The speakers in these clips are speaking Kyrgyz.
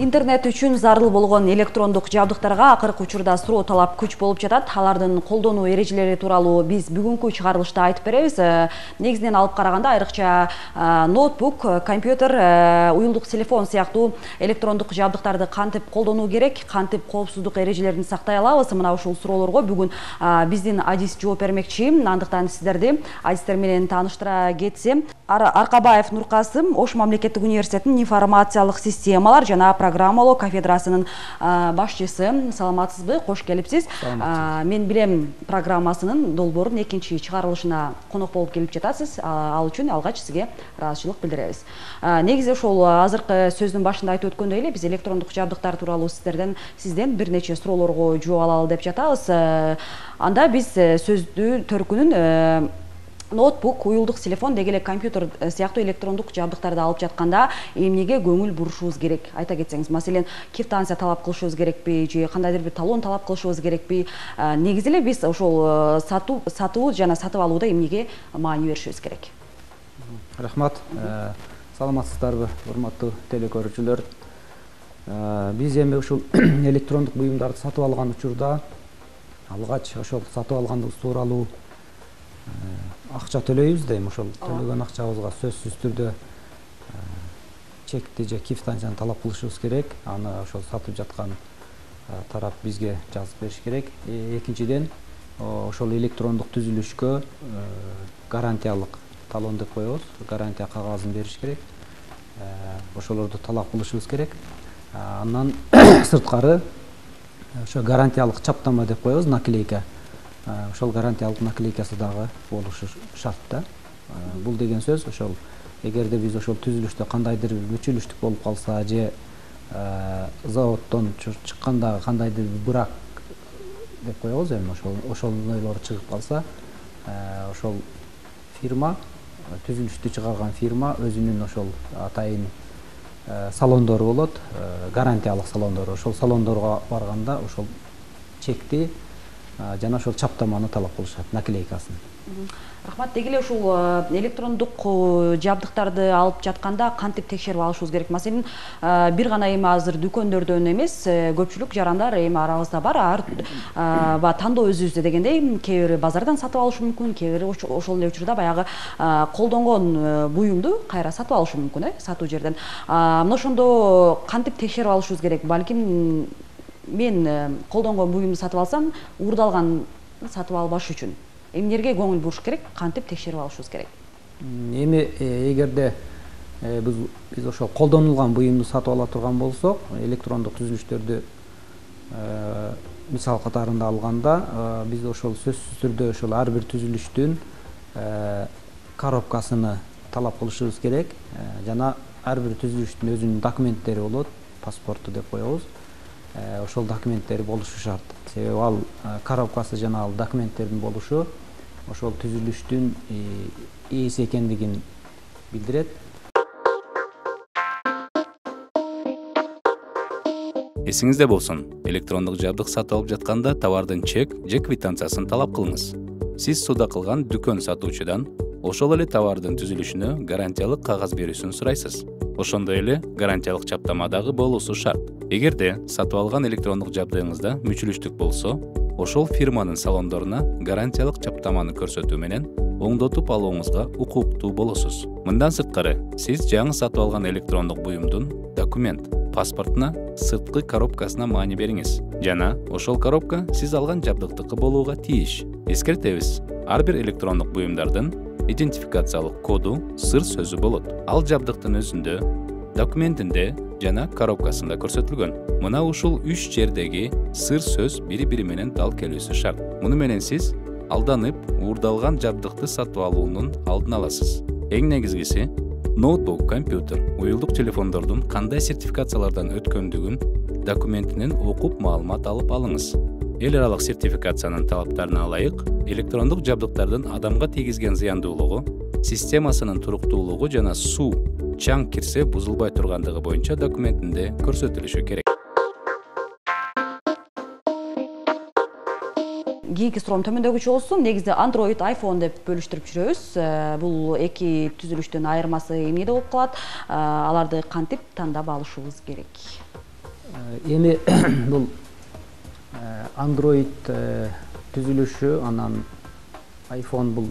Интернет үчүн зарыл болгон электрондук жабдыктарга акыркы учурда суроо талап күч болуп жатат. Алардын колдонуу эрежелери тууралуу биз бүгүнкү чыгарылышта айтып беребиз. Негизинен алып караганда айрыкча ноутбук, компьютер, уюлдук телефон сыяктуу электрондук жабдыктарды кантип колдонуу керек, кантип коопсуздук эрежелерин сактай алабыз? Мына ушул суроолорго бүгүн биздин адис жооп бермекчи. Андыктан сиздерди адистер менен тааныштыра кетсем, Аркабаев Нуркасым Ош мамлекеттик университетинин информациялык системалар жана программалоо кафедрасынын башчысы. Саламатсызбы? Кош келипсиз. Мен билем программасынын долбоорун экинчи чыгарылышына конок болуп келип жатасыз. Ал үчүн алгач сизге ыраазычылык билдиребиз. Негизи ошол азыркы сөздүн башында айтып өткөндөй эле биз электрондук жабдыктар тууралуу сизден бир нече суроолорго жооп алалы деп жатабыз. Анда биз сөздү төркүнүн ноутбук, уюлдук телефон деги эле компьютер сыяктуу электрондук жабдыктарды алып жатканда эмнеге көңүл бурушубуз керек? Айта кетсеңиз, маселен, квитанция талап кылышыбыз керекпи же кандайдыр бир талон талап кылышыбыз керекпи? Негизи эле биз ошол сатуу жана сатып алууда эмнеге маани беришибиз керек? Рахмат. Саламатсыздарбы, урматтуу телекөрүүчүлөр. Биз эми ушул электрондук буюмдарды сатып алган учурда алгач ошол сатып алгандыгыбыз тууралуу акча төлөйбүз дейм. Ошол төлөгөн акчабызга сөзсүз түрдө чекти же квитанцияны талап кылышыбыз керек. Аны ошол сатып жаткан тарап бизге жазып бериш керек. Экинчиден, ошол электрондук түзүлүшкө гарантиялык талон деп коебуз. Гарантия кагазын бериш керек. Ошолорду талап кылышыбыз керек. Андан сырткары ошо гарантиялык чаптама деп коебуз, наклейка. Ошол гарантиялык наклейкасы дагы болушу шарт да. Бул деген сөз ошол эгерде биз ошол түзүлүштө кандайдыр мүчүлүштүк болуп калса же заводдон чыккандагы кандайдыр брак деп коебуз эми ошондойлор чыгып калса, ошол фирма, түзүлүштү чыгарган фирма өзүнүн ошол атайын салондору болот, гарантиялык салондору. Ошол салондорго барганда ошол чекти жана ошол чаптаманы талап кылышат, наклейкасын. Рахмат. Деги эле ушул электрондук жабдыктарды алып жатканда кантип текшерип алышыбыз керек? Маселен, бир гана эми азыр дүкөндөрдөн эмес, көпчүлүк жарандар эми арабызда бар. Тандоо өзүбүздө дегендей, кээ бири базардан сатып алышы мүмкүн, кээ бири ошол эле учурда баягы колдонгон буюмду кайра сатып алышы мүмкүн, сатуу жерден. Мына ошондо кантип текшерип алышыбыз керек? Балким мен колдонгон буюмду сатып алсам, уурдалган сатып албаш үчүн эмнерге көңүл буруш керек, кантип текшерип алышыбыз керек? Эми эгерде биз ошол колдонулган буюмду сатып ала турган болсок, электрондук түзүлүштөрдү мисал катарында алганда, биз ошол сөзсүз түрдө ошол ар бир түзүлүштүн коробкасыны талап кылышыбыз керек. Жана ар бир түзүлүштүн өзүнүн документтери болот, паспорту деп коебуз. Ошол документтери болушу шарт. Себеби ал коробкасы жана ал документтердин болушу ошол түзүлүштүн ээси экендигин билдирет. Эсиңизде болсун, электрондук жабдык сатып алып жатканда товардын чек же квитанциясын талап кылыңыз. Сиз суда кылган дүкөн сатуучудан ошол эле товардын түзүлүшүнө гарантиялык кагаз берүүсүн сурайсыз. Ошондой эле гарантиялык чаптама дагы болуусу шарт. Эгерде сатып алган электрондук жабдыгыңызда мүчүлүштүк болсо, ошол фирманын салондоруна гарантиялык чаптаманы көрсөтүү менен оңдотуп алууңузга укуктуу болосуз. Мындан сырткары, сиз жаңы сатып алган электрондук буюмдун документ, паспортуна, сырткы коробкасына маани бериңиз. Жана ошол коробка сиз алган жабдыктыкы болууга тийиш. Эскертебиз, ар бир электрондук буюмдардын идентификациялык коду сыр сөзү болот. Ал жабдыктын өзүндө, документинде жана коробкасында көрсөтүлгөн. Мына ушул 3 жердеги сыр сөз бири-бири менен дал келүүсү шарт. Муну менен сиз алданып, уурдалган жабдыкты сатып алуунун алдын аласыз. Эң негизгиси, ноутбук, компьютер, уюлдук телефондордун кандай сертификациялардан өткөндүгүн документинен окуп маалымат алып алыңыз. Эл аралык сертификациянын талаптарына ылайык, электрондук жабдыктардын адамга тийгизген зыяндуулугу, системасынын туруктуулугу жана суу, чаң кирсе бузулбай тургандыгы боюнча документинде көрсөтүлүшү керек. Кийинки суроом төмөндөгүчө болсун. Негизде Android, iPhone деп бөлүштүрүп жүрөбүз. Бул эки түзүлүштүн айырмасы эмнеде болуп калат? Аларды кантип тандап алышыбыз керек? эми бул Android түзүлүшү, анан iPhone бул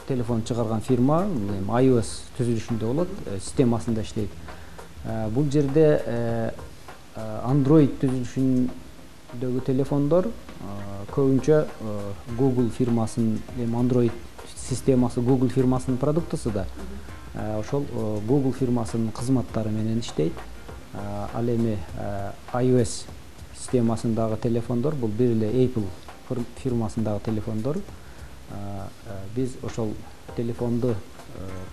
телефон чыгарган фирма, бул эми iOS түзүлүшүндө болот, системасында иштейт. Бул жерде Android түзүлүшүндөгү телефондор көбүнчө Google фирмасынын, эми Android системасы Google фирмасынын продуктусу да. Ошол Google фирмасынын кызматтары менен иштейт. Ал эми iOS системасындагы телефондор бул бир эле Apple фирмасындагы телефондор. Биз ошол телефонду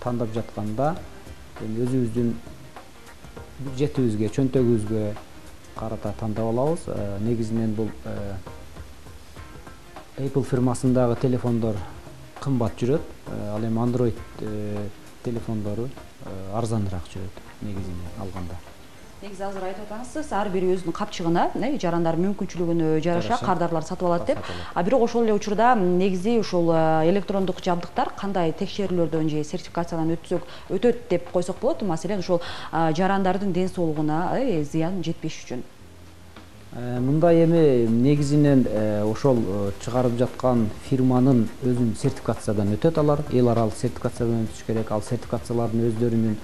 тандап жатканда эми өзүбүздүн бюджетибизге, чөнтөгүбүзгө карата тандап алабыз. Негизинен бул Apple фирмасындагы телефондор кымбат жүрөт, ал эми Android телефондору арзаныраак жүрөт негизинен алганда. Негизи азыр айтып атасыз, ар бири өзүнүн капчыгына, жарандар мүмкүнчүлүгүнө жараша кардарлар сатып алат деп. Бирок ошол эле учурда негизи ушул электрондук жабдыктар кандай текшерүүлөрдөн же сертификациядан өтөт деп койсок болот, маселен ушул жарандардын ден соолугуна зыян жетпеш үчүн. Мындай эми негизинен ошол чыгарып жаткан фирманын өзүнүн сертификациядан өтөт алар, эл аралык сертификациядан өтүш керек. Ал сертификациялардын өздөрүнүн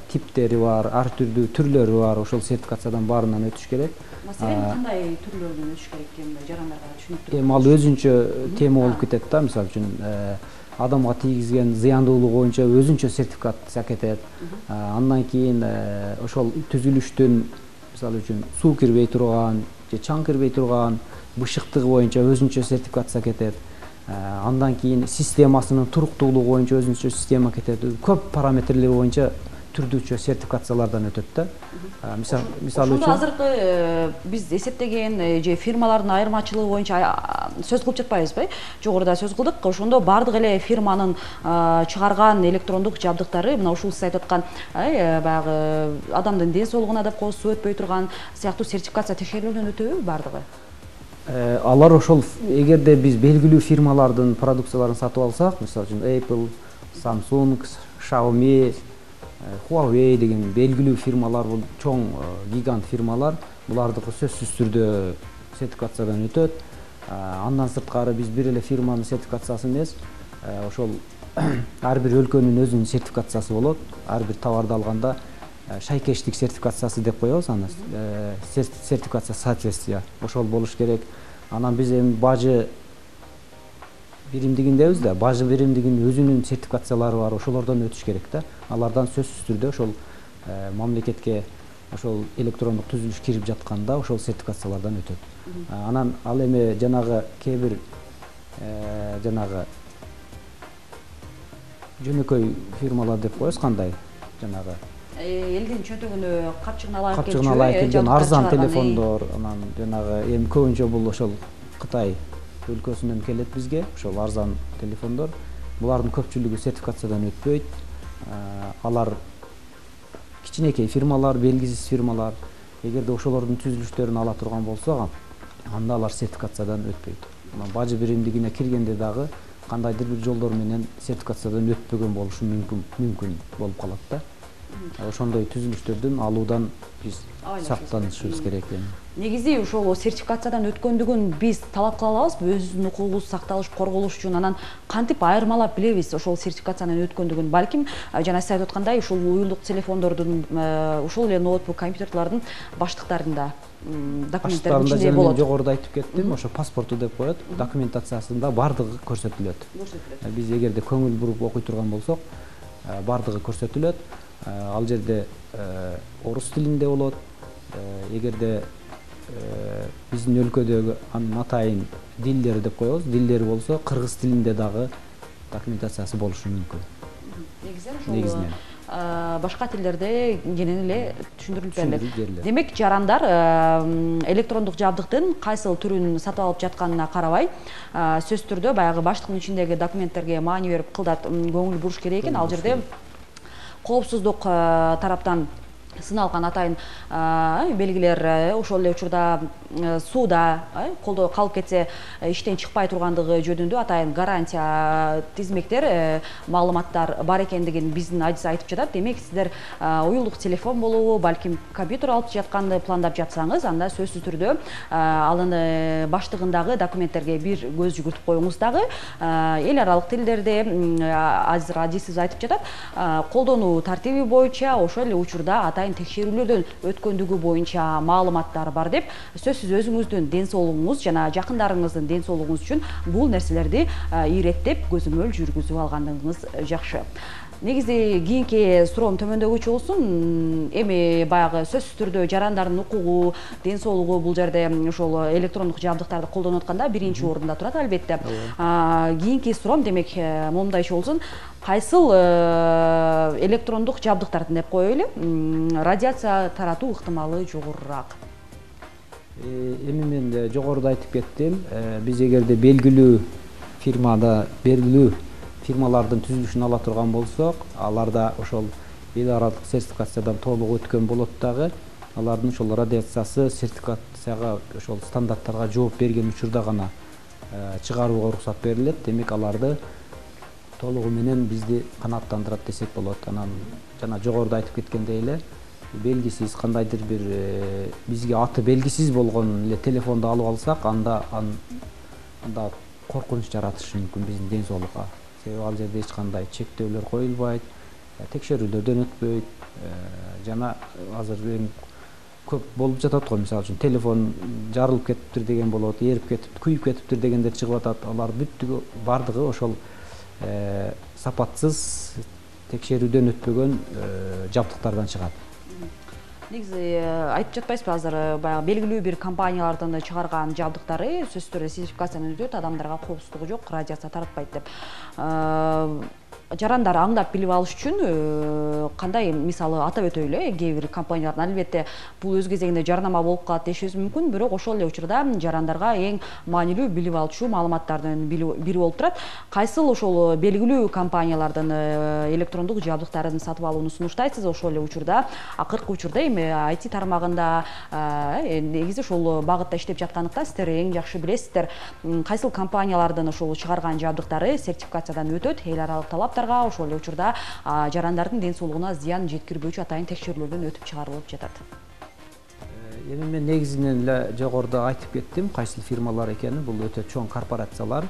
типтери бар, ар түрдүү түрлөрү бар, ошол сертификациядан баарынан өтүш керек. Маселен кандай түрлөрдөн өтүш керек экен жарандарга түшүнүктүү? Эми ал өзүнчө тема болуп кетет да, мисалы үчүн адамга тийгизген зыяндуулугу боюнча өзүнчө сертификация кетет. Андан кийин ошол түзүлүштүн мисалы үчүн суу кирбей турган же чаң кирбей турган бышыктыгы боюнча өзүнчө сертификация кетет. Андан кийин системасынын туруктуулугу боюнча өзүнчө система кетет. Көп параметрлери боюнча түрдүүчө сертификациялардан өтөт да. Мисалы үчүн азыркы биз эсептеген же фирмалардын айырмачылыгы боюнча сөз кылып жатпайбызбы? Жогоруда сөз кылдык. Ошондо бардык эле фирманын чыгарган электрондук жабдыктары мына ушул сиз айтып аткан баягы адамдын ден соолугуна деп коебуз, суу өтпөй турган сыяктуу сертификация текшерүүлөрдөн өтөбү бардыгы? Алар ошол эгерде биз белгилүү фирмалардын продукцияларын сатып алсак, мисалы үчүн Apple, Samsung, Xiaomi, Huawei деген белгилүү фирмалар, бул чоң гигант фирмалар, булардыкы сөзсүз түрдө сертификациядан өтөт. Андан сырткары биз бир эле фирманын сертификациясы эмес, ошол ар бир өлкөнүн өзүнүн сертификациясы болот. Ар бир товарды алганда шайкештик сертификациясы деп коебуз аны, сертификация соответствия ошол болуш керек. Анан биз эми бажы биримдигиндебиз да, бажы биримдигинин өзүнүн сертификациялары бар, ошолордон өтүш керек да. Алардан сөзсүз түрдө ошол мамлекетке ошол электрондук түзүлүш кирип жатканда ошол сертификациялардан өтөт. Анан ал эми жанагы кээ бир жанагы жөнөкөй фирмалар деп коебуз, кандай жанагы элдин чөнтөгүнө капчыгына ылайык келген арзан телефондор, анан жанагы эми көбүнчө бул ошол Кытай өлкөсүнөн келет бизге, ошол арзан телефондор. Булардын көпчүлүгү сертификациядан өтпөйт. Алар кичинекей фирмалар, белгисиз фирмалар. Эгерде ошолордун түзүлүштөрүн ала турган болсок, анда алар сертификациядан өтпөйт. Бажы биримдигине киргенде дагы кандайдыр бир жолдор менен сертификациядан өтпөгөн болушу мүмкүн болуп калат да. Ошондой түзүлүштөрдүн алуудан биз сактанышыбыз керек. Негизи ошол сертификациядан өткөндүгүн биз талап кыла алабызбы? Өзүбүздүн укугубуз сакталыш, корголуш үчүн анан кантип айырмалап билебиз ошол сертификациядан өткөндүгүн? Балким жана сиз айтып аткандай ушул уюлдук телефондордун, ушул эле ноутбук, компьютерлардын баштыктарында документтердин ичинде болот. Жогоруда айтып кеттим, ошо паспорту деп коет, документациясында бардыгы көрсөтүлөт. Биз эгерде көңүл буруп окуй турган болсок, бардыгы көрсөтүлөт. Ал жерде орус тилинде болот. Эгерде биздин өлкөдөгү атайын дилдери деп коебуз, дилдери болсо кыргыз тилинде дагы документациясы болушу мүмкүн. Негизинен башка тилдерде кенен эле түшүндүрүлүп берилет. Демек, жарандар электрондук жабдыктын кайсыл түрүн сатып алып жатканына карабай, сөзсүз түрдө баягы баштыктын ичиндеги документтерге маани берип кылдат көңүл буруш керек экен. Ал жерде коопсуздук тараптан сыналган атайын белгилер ошол эле учурда сууда колдо калып кетсе иштен чыкпай тургандыгы жөнүндө атайын гарантия тизмектер маалыматтар бар экендигин биздин адис айтып жатат. Демек сиздер уюлдук телефон болобу, балким компьютер алып жатканды пландап жатсаңыз, анда сөзсүз түрдө анын баштыгындагы документтерге бир көз жүгүртүп коюңуз. Дагы эл аралык тилдерде азыр адисибиз айтып жатат, колдонуу тартиби боюнча ошол эле учурда атайын текшерүүлөрдөн өткөндүгү боюнча маалыматтар бар деп, сөзсүз өзүңүздүн ден соолугуңуз жана жакындарыңыздын ден соолугуңуз үчүн бул нерселерди иреттеп көзөмөл жүргүзүп алгандыгыңыз жакшы. Негизи кийинки суроом төмөндөгүчө болсун. Эми баягы сөзсүз түрдө жарандардын укугу, ден соолугу бул жерде ошол электрондук жабдыктарды колдонуп атканда биринчи орунда турат албетте. Кийинки суроом демек момундайча болсун. Кайсыл электрондук жабдыктарды деп коелу, радиация таратуу ыктымалы жогорураак? Эми мен жогоруда айтып кеттим, биз эгерде белгилүү фирмалардын түзүлүшүн ала турган болсок, аларда ошол эл аралык сертификациядан толук өткөн болот дагы, алардын ошол радиациясы сертификацияга ошол стандарттарга жооп берген учурда гана чыгарууга уруксат берилет. Демек аларды толугу менен бизди канааттандырат десек болот. Анан жана жогоруда айтып кеткендей эле белгисиз кандайдыр бир бизге аты белгисиз болгон эле телефонду алып алсак, анда коркунуч жаратышы мүмкүн биздин ден соолукка. Себеби ал жерде эч кандай чектөөлөр коюлбайт, текшерүүлөрдөн өтпөйт. Жана азыр көп болуп жатат го, мисалы үчүн телефон жарылып кетиптир деген болот, эрип кетип, күйүп кетиптир дегендер чыгып атат. Алар бүттүгү бардыгы ошол сапатсыз, текшерүүдөн өтпөгөн жабдыктардан чыгат. Негизи айтып жатпайсызбы, азыр баягы белгилүү бир компаниялардын чыгарган жабдыктары сөзсүз түрдө сертификациядан өтөт, адамдарга коопсуздугу жок, радиация таратпайт деп. Жарандар аңдап билип алыш үчүн кандай, мисалы атап өтөйлү, кээ бир компаниялардын албетте бул өз кезегинде жарнама болуп калат дешибиз мүмкүн, бирок ошол эле учурда жарандарга эң маанилүү билип алчу маалыматтардын бири болуп турат. Кайсыл ошол белгилүү компаниялардын электрондук жабдыктарын сатып алууну сунуштайсыз? Ошол эле учурда акыркы учурда эми IT тармагында негизи ошол багытта иштеп жаткандыктан сиздер эң жакшы билесиздер. Кайсыл компаниялардын ошол чыгарган жабдыктары сертификациядан өтөт, эл аралык талаптарга, ошол эле учурда жарандардын ден соолугуна зыян жеткирбөөчү атайын текшерүүлөрдөн өтүп чыгарылып жатат. Эми мен негизинен эле жогоруда айтып кеттим, кайсыл фирмалар экени. Бул өтө чоң корпорациялар.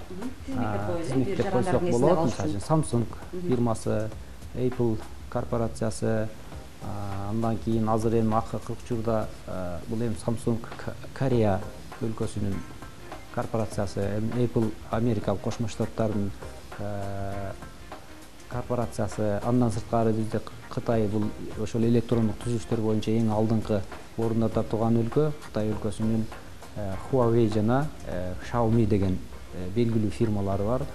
Тизмектеп койсок болот. Мисалы үчүн Samsung фирмасы, Apple корпорациясы, андан кийин азыр эми акыркы учурда бул эми Samsung Корея өлкөсүнүн корпорациясы, Apple Америкалык Кошмо Штаттардын корпорациясы, андан сырткары бизде Кытай бул ошол электрондук түзүлүштөр боюнча эң алдыңкы орундарда турган өлкө. Кытай өлкөсүнүн Huawei жана Xiaomi деген белгилүү фирмалары бар.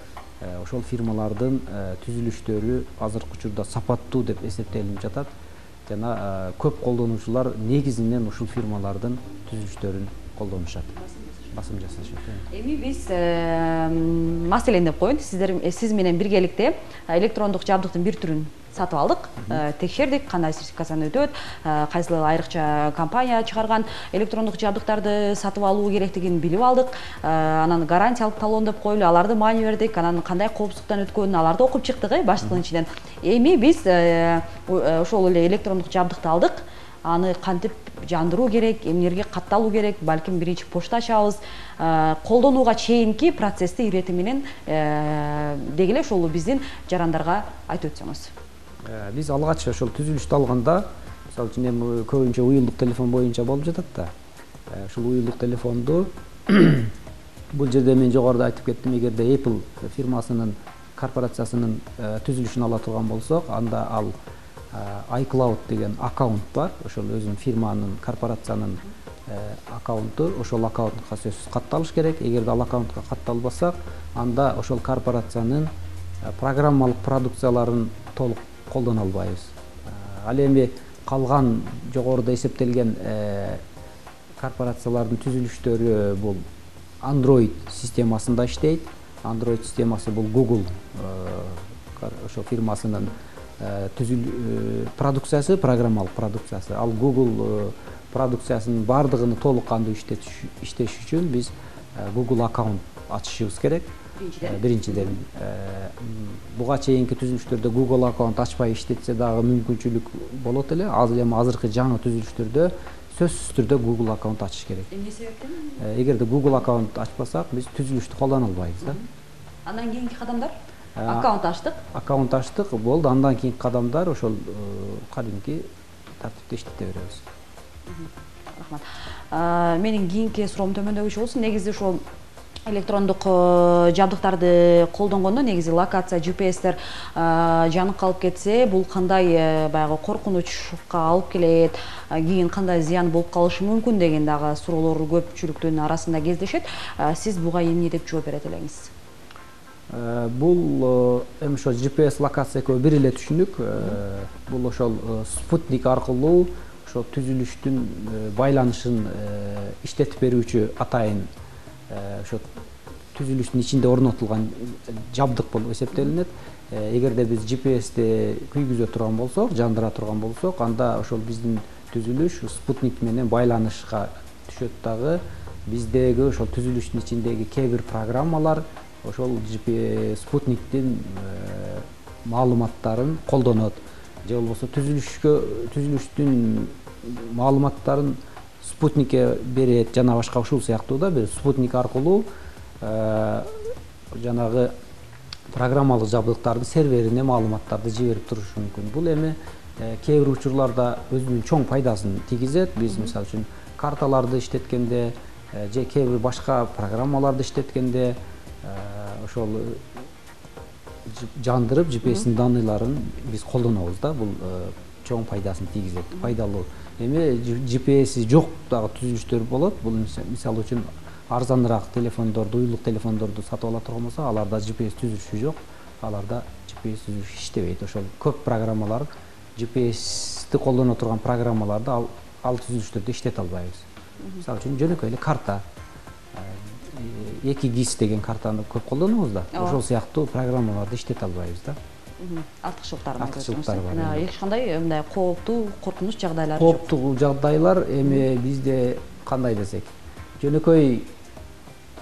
Ошол фирмалардын түзүлүштөрү азыркы учурда сапаттуу деп эсептелип жатат. Жана көп колдонуучулар негизинен ушул фирмалардын түзүлүштөрүн колдонушат. Басым жасашат. Эми биз маселени деп коеюн, сиз менен биргеликте электрондук жабдыктын бир түрүн сатып алдык, текшердик, кандай сертификациядан өтөт, кайсыл айрыкча компания чыгарган электрондук жабдыктарды сатып алуу керектигин билип алдык. Анан гарантиялык талон деп коелу, аларды маани бердик, анан кандай коопсуздуктан өткөнүн аларды окуп чыктык, баштыгынын ичинен. Эми биз ошол эле электрондук жабдыкты алдык. Аны кантип жандыруу керек, эмнелерге катталуу керек, балким биринчи почта ачабыз. Колдонууга чейинки процессти ирети менен деги эле ошол биздин жарандарга айтып өтсөңүз. Биз алгач ошол түзүлүштү алганда, мисалы үчүн эми көбүнчө уюлдук телефон боюнча болуп жатат да. Ушул уюлдук телефонду бул жерде мен жогоруда айтып кеттим, эгерде Apple фирмасынын корпорациясынын түзүлүшүн ала турган болсок, анда ал iCloud деген аккаунт бар, ошол өзүнүн фирманын, корпорациянын аккаунту, ошол аккаунтка сөзсүз катталыш керек. Эгерде ал аккаунтка катталбасак, анда ошол корпорациянын программалык продукцияларын толук колдоно албайбыз. Ал эми калган жогоруда эсептелген корпорациялардын түзүлүштөрү бул Android системасында иштейт. Android системасы бул Google ошо фирмасынын продукциясы программалык продукциясы. Ал Google продукциясынын баардыгын толук кандуу иштеш үчүн биз Google аккаунт ачышыбыз керек. Биринчиден буга чейинки түзүлүштөрдө Google аккаунт ачпай иштетсе дагы мүмкүнчүлүк болот эле. Азыркы жаңы түзүлүштөрдө сөзсүз түрдө Google аккаунт ачыш керек. Эмне себептен? Эгерде Google аккаунт ачпасак, биз түзүлүштү колдоно албайбыз да. Андан кийинки кадамдар? Аккаунт ачтык. Аккаунт ачтык, болду. Андан кийинки кадамдар ошол кадимки тартипте иштете беребиз. Рахмат. Менин кийинки суроом төмөндөгүчө болсун. Негизи ошол электрондук жабдыктарды колдонгондо негизи локация GPS-тер жанып калып кетсе, бул кандай баягы коркунучка алып келет, кийин кандай зыян болуп калышы мүмкүн деген дагы суроолор көпчүлүктүн арасында кездешет. Сиз буга эмне деп жооп берет элеңиз? Бул эми ошо GPS локация экөө бир эле түшүнүк. Бул ошол спутник аркылуу ошо түзүлүштүн байланышын иштетип берүүчү атайын ошо түзүлүштүн ичинде орнотулган жабдык болуп эсептелинет. Эгерде биз GPS-ти күйгүзө турган болсок, жандыра турган болсок, анда ошол биздин түзүлүш спутник менен байланышка түшөт дагы. Биздеги ошол түзүлүштүн ичиндеги кээ бир программалар ошол спутниктин маалыматтарын колдонот. Же болбосо түзүлүштүн маалыматтарын спутникке берет, жана башка ушул сыяктуу да бир спутник аркылуу жанагы программалык жабдыктардын серверине маалыматтарды жиберип турушу мүмкүн. Бул эми кээ бир учурларда өзүнүн чоң пайдасын тийгизет. Биз мисалы үчүн карталарды иштеткенде же кээ бир башка программаларды иштеткенде ошол жандырып GPS-тин данныйларын биз колдонобуз да. Бул чоң пайдасын тийгизет, пайдалуу. Эми GPS-и жок дагы түзүлүштөр болот. Бул мисалы үчүн арзаныраак телефондорду, уюлдук телефондорду сатып ала турган болсо, аларда GPS түзүлүшү жок. Аларда GPS түзүлүшү иштебейт. Ошол көп программалар GPS-ти колдоно турган программаларды ал түзүлүштөрдө иштете албайбыз. Мисалы үчүн жөнөкөй эле карта, 2GIS деген картаны көп колдонобуз да. Ошол сыяктуу программаларды иштете албайбыз да. Артыкчылыктары бар. Эч кандай мындай кооптуу, коркунуч жагдайлар жок. Кооптуу жагдайлар эми бизде кандай десек, жөнөкөй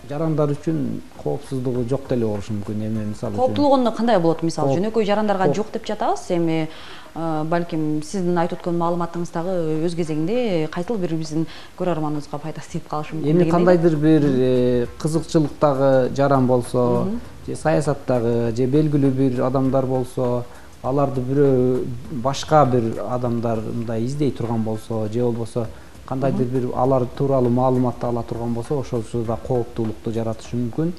жарандар үчүн коопсуздугу жок деле болушу мүмкүн. Эми мисалы үчүн кооптуулугу кандай болот? Мисалы жөнөкөй жарандарга жок деп жатабыз. Эми балким сиздин айтып өткөн маалыматыңыз дагы өз кезегинде кайтыл бир биздин көрөрманыбызга пайдасы тийип калышы мүмкүн. Эми кандайдыр бир кызыкчылыктагы жаран болсо, же саясаттагы, же белгилүү бир адамдар болсо, аларды бирөө башка бир адамдар мындай издей турган болсо, же болбосо кандайдыр бир алар тууралуу маалымат ала турган болсо, ошол учурда кооптуулукту жаратышы мүмкүн.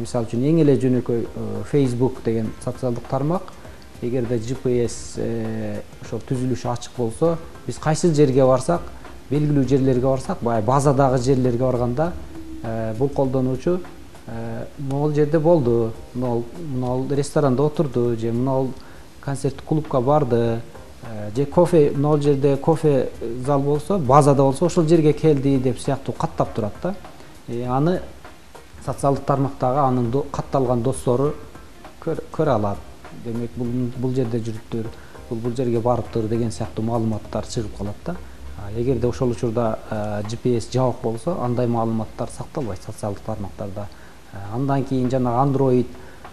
Мисалы үчүн эң эле жөнөкөй Facebook деген социалдык тармак, эгерде GPS ошол түзүлүшү ачык болсо, биз кайсы жерге барсак, белгилүү жерлерге барсак, баягы базадагы жерлерге барганда бул колдонуучу могул жерде болду, мынау ресторанда отурду, же мынау концерттик клубка барды, же кофе, мынау жерде кофе зал болсо, базада болсо ошол жерге келди деп сыяктуу каттап турат да. Аны социалдык тармактагы анын катталган достору көрө алат. Демек бул жерде жүрүптүр, бул жерге барыптыр деген сыяктуу маалыматтар чыгып калат да. Эгерде ошол учурда GPS жабык болсо, андай маалыматтар сакталбайт социалдык тармактарда. Андан кийин жана Android,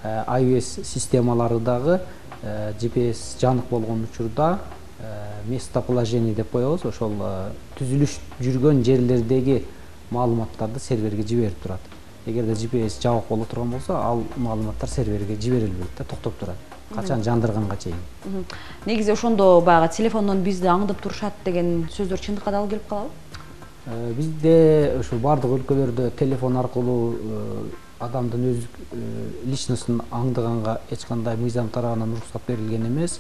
iOS системалары дагы GPS жанык болгон учурда местоположение деп коебуз, ошол түзүлүш жүргөн жерлердеги маалыматтарды серверге жиберип турат. Эгерде GPS жабык боло турган болсо, ал маалыматтар серверге жиберилбейт да, токтоп турат. Качан жандырганга чейин. Негизи ошондо баягы телефондон бизди аңдып турушат деген сөздөр чындыкка дагы келип калабы? Бизде ошо бардык өлкөлөрдө телефон аркылуу адамдын өз личностун аңдыганга эч кандай мыйзам тарабынан уруксат берилген эмес.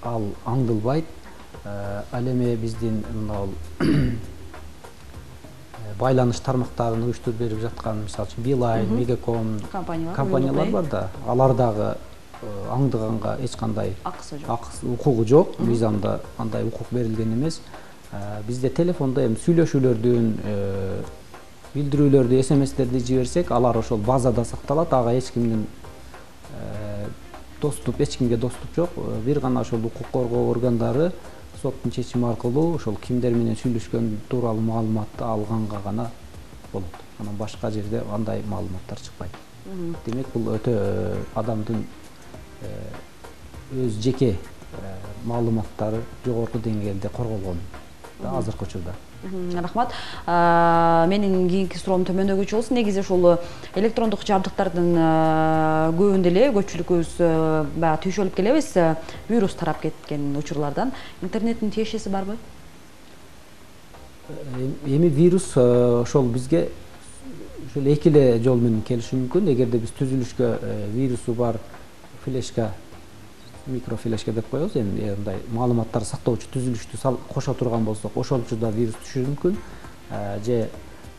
Ал аңдылбайт. Ал эми биздин мына байланыш тармактарын уюштуруп берип жаткан, мисалы үчүн Билайн, Мегаком компаниялар бар да, алар дагы аңдыганга эч кандай укугу жок, мыйзамда андай укук берилген эмес. Бизде телефондо эми сүйлөшүүлөрдүн, билдирүүлөрдү, SMS-терди жиберсек, алар ошол базада сакталат, ага эч кимдин доступ, эч кимге доступ жок. Бир гана ошол укук коргоо органдары соттун чечими аркылуу ошол кимдер менен сүйлөшкөн тууралуу маалыматты алганга гана болот. Анан башка жерде андай маалыматтар чыкпайт. Демек бул өтө адамдын өз жеке маалыматтары жогорку деңгээлде корголгон азыркы учурда. Рахмат. Менин кийинки суроом төмөндөгүчү болсун. Негизи ушул электрондук жабдыктардын көбүндө эле көпчүлүгүбүз баягы түйшөлүп келебиз вирус тарап кеткен учурлардан. Интернеттин тиешеси барбы? Эми вирус ошол бизге ошол эки эле жол менен келиши мүмкүн. Эгерде биз түзүлүшкө вирусу бар флешка, микрофлешка деп коебуз, эми мындай маалыматтар сактоочу түзүлүштү кошо турган болсок, ошол учурда вирус түшүшү мүмкүн. Же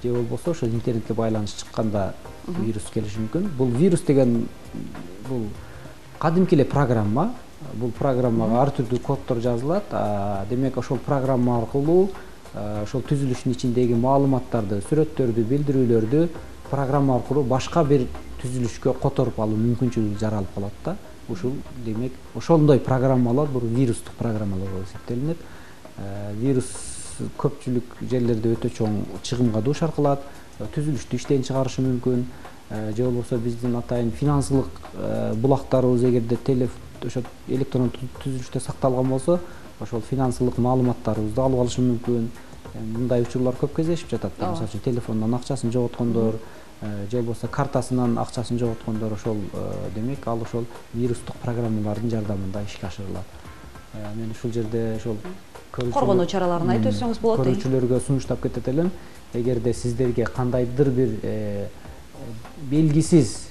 болбосо ошо интернетке байланыш чыкканда вирус келиши мүмкүн. Бул вирус деген бул кадимки эле программа. Бул программага ар түрдүү коддор жазылат. Демек ошол программа аркылуу ошол түзүлүштүн ичиндеги маалыматтарды, сүрөттөрдү, билдирүүлөрдү программа аркылуу башка бир түзүлүшкө которуп алуу мүмкүнчүлүгү жаралып калат да. Ушул демек ошондой программалар бул вирустук программалар болуп эсептелинет. Вирус көпчүлүк жерлерде өтө чоң чыгымга дуушар кылат, түзүлүштү иштен чыгарышы мүмкүн. Же болбосо биздин атайын финансылык булактарыбыз эгерде ошо электрондук түзүлүштө сакталган болсо, ошол финансылык маалыматтарыбызды алып алышы мүмкүн. Мындай учурлар көп кездешип жатат. Мисалы үчүн телефондон акчасын жоготкондор, же болбосо картасынан акчасын жоготкондор, ошол демек ал ошол вирустук программалардын жардамында ишке ашырылат. Мен ушул жерде ошол коргонуу чараларын айтып өтсөңүз болот. Көрүүчүлөргө сунуштап кетет элем. Эгерде сиздерге кандайдыр бир белгисиз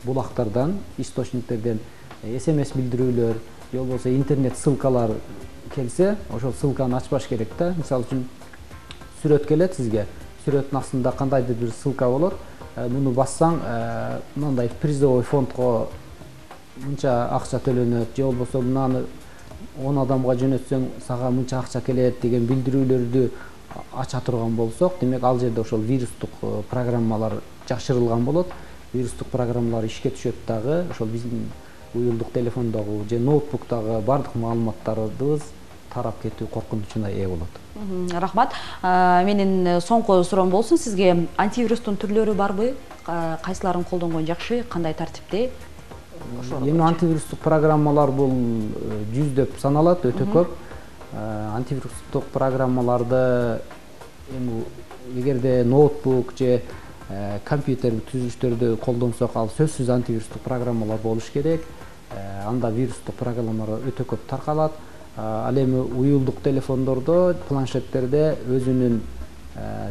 булактардан, источниктерден SMS билдирүүлөр, же болбосо интернет ссылкалар келсе, ошол ссылканы ачпаш керек да. Мисалы үчүн сүрөт келет сизге, сүрөттүн астында кандайдыр бир ссылка болот. Муну бассаң, мындай призовой фондго мынча акча төлөнөт, же болбосо мынаны 10 адамга жөнөтсөң, сага мынча акча келет деген билдирүүлөрдү ача турган болсок, демек ал жерде ошол вирустук программалар жашырылган болот. Вирустук программалар ишке түшөт дагы, ошол биздин уюлдук телефондогу же ноутбуктагы бардык маалыматтарыбыз тарап кетүү коркунучуна ээ болот. Рахмат. Менин соңку суроом болсун, сизге антивирустун түрлөрү барбы? Кайсыларын колдонгон жакшы, кандай тартипте? Эми антивирустук программалар бул жүздөп саналат, өтө көп. Антивирустук программаларды эми эгерде ноутбук же компьютер түзүлүштөрдү колдонсок, ал сөзсүз антивирустук программалар болуш керек. Анда вирустук программалар өтө көп таркалат. Ал эми уюлдук телефондордо, планшеттерде өзүнүн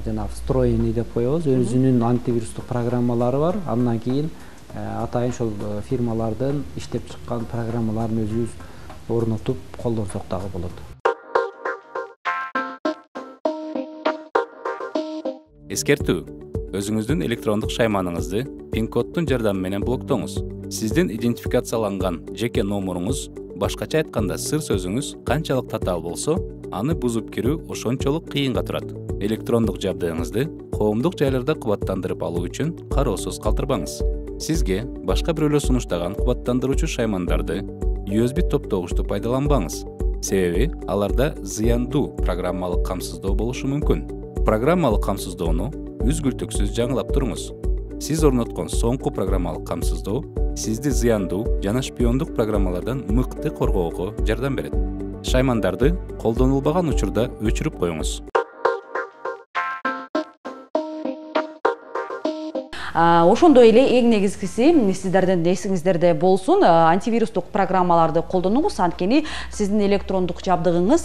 жанагы встроенный деп коебуз, өзүнүн антивирустук программалары бар. Андан кийин атайын ошол фирмалардын иштеп чыккан программаларын өзүбүз орнотуп колдонсок дагы болот. Эскертүү: өзүңүздүн электрондук шайманыңызды пин-коддун жардамы менен блоктоңуз. Сиздин идентификацияланган жеке номуруңуз, башкача айтканда сыр сөзүңүз канчалык татаал болсо, аны бузуп кирүү ошончолук кыйынга турат. Электрондук жабдыгыңызды коомдук жайларда кубаттандырып алуу үчүн кароосуз калтырбаңыз. Сизге башка бирөөлөр сунуштаган кубаттандыруучу шаймандарды, USB топтогучту пайдаланбаңыз. Себеби аларда зыяндуу программалык камсыздоо болушу мүмкүн. Программалык камсыздоону үзгүлтүксүз жаңылап туруңуз. Сиз орноткон соңку программалык камсыздоо сизди зыяндуу жана шпиондук программалардан мыкты коргоого жардам берет. Шаймандарды колдонулбаган учурда өчүрүп коюңуз. Ошондой эле эң негизгиси сиздердин эсиңиздерде болсун, антивирустук программаларды колдонуңуз, анткени сиздин электрондук жабдыгыңыз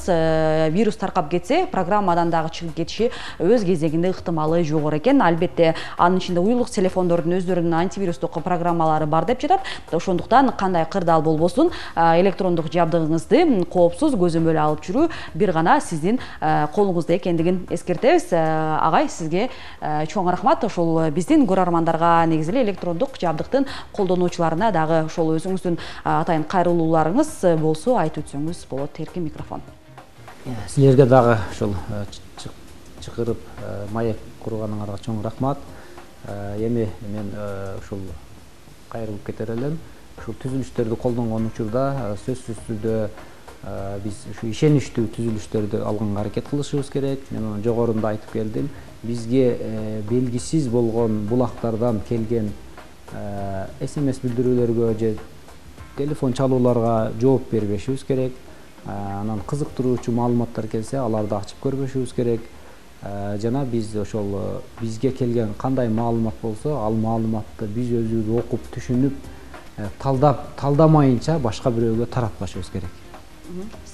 вирус таркап кетсе, программадан дагы чыгып кетиши өз кезегинде ыктымалы жогору экен. Албетте анын ичинде уюлдук телефондордун өздөрүнүн антивирустук программалары бар деп жатат. Ошондуктан кандай кырдаал болбосун, электрондук жабдыгыңызды коопсуз көзөмөл алып жүрүү бир гана сиздин колуңузда экендигин эскертебиз. Агай, сизге чоң рахмат. Ошол биздин көрөрмандарга, негизи эле электрондук жабдыктын колдонуучуларына дагы ошол өзүңүздүн атайын кайрылууларыңыз болсо айтып өтсөңүз болот. Эркин микрофон. Силерге дагы ошол чакырып маек курганыңарга чоң рахмат. Эми мен ушул кайрылып кетер элем. ушул түзүлүштөрдү колдонгон учурда сөзсүз түрдө биз ушу ишеничтүү түзүлүштөрдү алганга аракет кылышыбыз керек. Мен аны жогоруда айтып келдим. Бизге белгисиз болгон булактардан келген SMS билдирүүлөргө же телефон чалууларга жооп бербешибиз керек. Анан кызыктыруучу маалыматтар келсе, аларды ачып көрбөшүбүз керек. Жана биз ошол бизге келген кандай маалымат болсо, ал маалыматты биз өзүбүз окуп, түшүнүп, талдамайынча башка бирөөгө таратпашыбыз керек.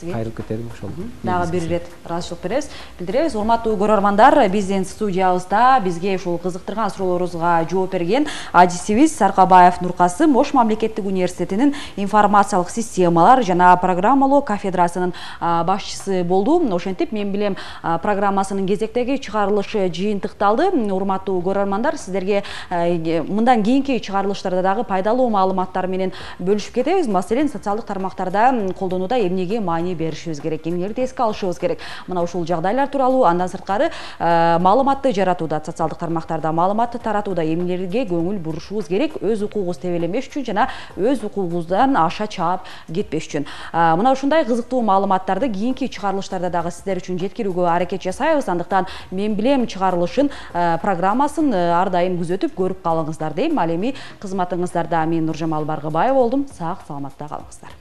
Кайрылып кетерим ошол. Дагы бир ирет ыраазычылык билдиребиз. Урматтуу көрөрмандар, биздин студиябызда бизге ушул кызыктырган суроолорубузга жооп берген адисибиз Саркабаев Нуркасым Ош мамлекеттик университетинин информациялык системалар жана программалоо кафедрасынын башчысы болду. Ошентип, мен билем программасынын кезектеги чыгарылышы жыйынтыкталды. Урматтуу көрөрмандар, сиздерге мындан кийинки чыгарылыштарда дагы пайдалуу маалыматтар менен бөлүшүп кетебиз. Маселен, социалдык тармактарда колдонууда эмнеге маани беришибиз керек, эмнелерди эске алышыбыз керек. Мына ушул жагдайлар тууралуу, андан сырткары маалыматты жаратууда, социалдык тармактарда маалыматты таратууда эмнелерге көңүл бурушубуз керек, өз укугубуз тебеленбеш үчүн жана өз укугубуздан аша чаап кетпеш үчүн. Мына ушундай кызыктуу маалыматтарды кийинки чыгарылыштарда дагы сиздер үчүн жеткирүүгө аракет жасайбыз. Андыктан мен билем чыгарылышын, программасын ар дайым күзөтүп көрүп калыңыздар дейм. Ал эми кызматыңыздарда мен Нуржамал Баргыбаева болдум. Сак саламатта калыңыздар.